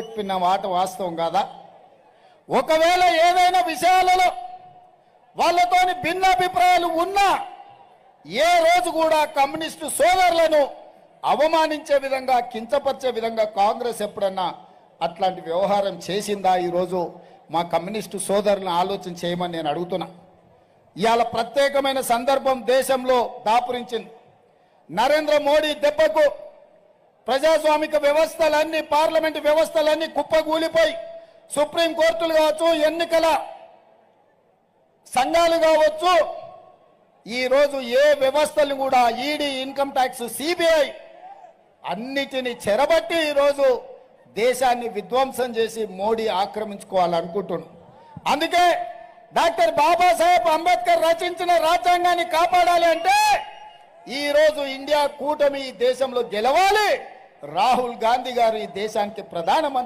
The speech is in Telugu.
చెప్పిన మాట వాస్తవం కాదా? ఒకవేళ ఏదైనా విషయాలలో వాళ్ళతోని భిన్నాభిప్రాయాలు ఉన్నా ఏ రోజు కూడా కమ్యూనిస్టు సోదరులను అవమానించే విధంగా కించపరిచే విధంగా కాంగ్రెస్ ఎప్పుడన్నా అట్లాంటి వ్యవహారం చేసిందా? ఈరోజు మా కమ్యూనిస్టు సోదరులను ఆలోచన చేయమని నేను అడుగుతున్నా. ఇవాళ ప్రత్యేకమైన సందర్భం దేశంలో దాపురించింది. నరేంద్ర మోడీ దెబ్బకు ప్రజాస్వామిక వ్యవస్థలన్నీ, పార్లమెంటు వ్యవస్థలన్నీ కుప్పగూలిపోయి, సుప్రీంకోర్టులు కావచ్చు, ఎన్నికల సంఘాలు కావచ్చు, ఈరోజు ఏ వ్యవస్థలు కూడా ఈడీ, ఇన్కమ్ ట్యాక్స్, సిబిఐ అన్నిటిని చెరబట్టి ఈరోజు దేశాన్ని విధ్వంసం చేసి మోడీ ఆక్రమించుకోవాలనుకుంటున్నాడు. అందుకే డాక్టర్ బాబాసాహెబ్ అంబేద్కర్ రచించిన రాజ్యాంగాన్ని కాపాడాలి అంటే ఈరోజు ఇండియా కూటమి ఈ దేశంలో గెలవాలి. రాహుల్ గాంధీ గారు ఈ దేశానికి ప్రధానమంత్రి